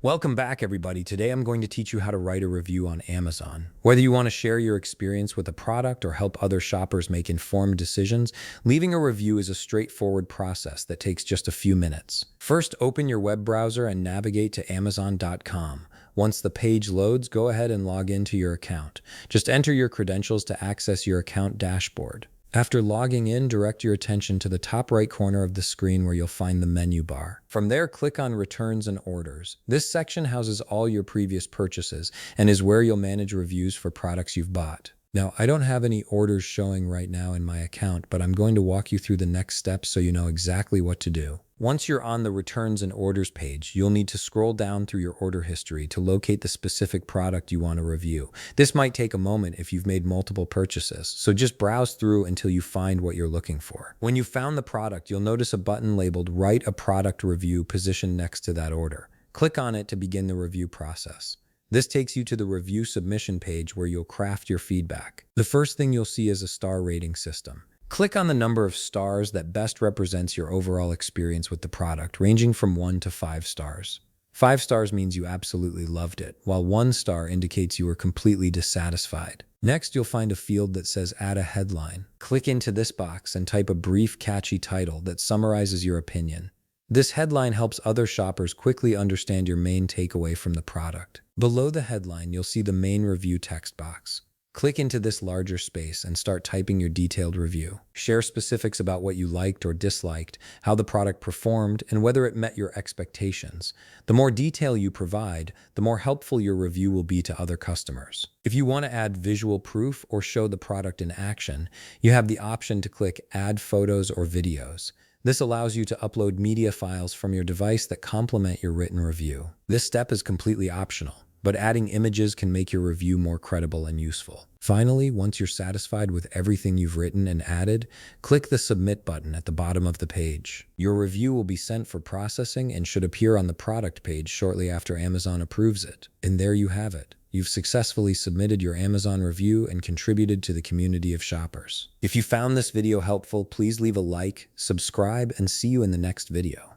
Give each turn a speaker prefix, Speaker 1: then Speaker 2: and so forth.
Speaker 1: Welcome back, everybody. Today I'm going to teach you how to write a review on Amazon. Whether you want to share your experience with a product or help other shoppers make informed decisions, leaving a review is a straightforward process that takes just a few minutes. First, open your web browser and navigate to Amazon.com. Once the page loads, go ahead and log into your account. Just enter your credentials to access your account dashboard. After logging in, direct your attention to the top right corner of the screen where you'll find the menu bar. From there, click on Returns and Orders. This section houses all your previous purchases and is where you'll manage reviews for products you've bought. Now, I don't have any orders showing right now in my account, but I'm going to walk you through the next steps so you know exactly what to do. Once you're on the Returns and Orders page, you'll need to scroll down through your order history to locate the specific product you want to review. This might take a moment if you've made multiple purchases, so just browse through until you find what you're looking for. When you've found the product, you'll notice a button labeled Write a Product Review positioned next to that order. Click on it to begin the review process. This takes you to the review submission page where you'll craft your feedback. The first thing you'll see is a star rating system. Click on the number of stars that best represents your overall experience with the product, ranging from 1 to 5 stars. 5 stars means you absolutely loved it, while 1 star indicates you were completely dissatisfied. Next, you'll find a field that says Add a Headline. Click into this box and type a brief, catchy title that summarizes your opinion. This headline helps other shoppers quickly understand your main takeaway from the product. Below the headline, you'll see the main review text box. Click into this larger space and start typing your detailed review. Share specifics about what you liked or disliked, how the product performed, and whether it met your expectations. The more detail you provide, the more helpful your review will be to other customers. If you want to add visual proof or show the product in action, you have the option to click Add Photos or Videos. This allows you to upload media files from your device that complement your written review. This step is completely optional, but adding images can make your review more credible and useful. Finally, once you're satisfied with everything you've written and added, click the Submit button at the bottom of the page. Your review will be sent for processing and should appear on the product page shortly after Amazon approves it. And there you have it. You've successfully submitted your Amazon review and contributed to the community of shoppers. If you found this video helpful, please leave a like, subscribe, and see you in the next video.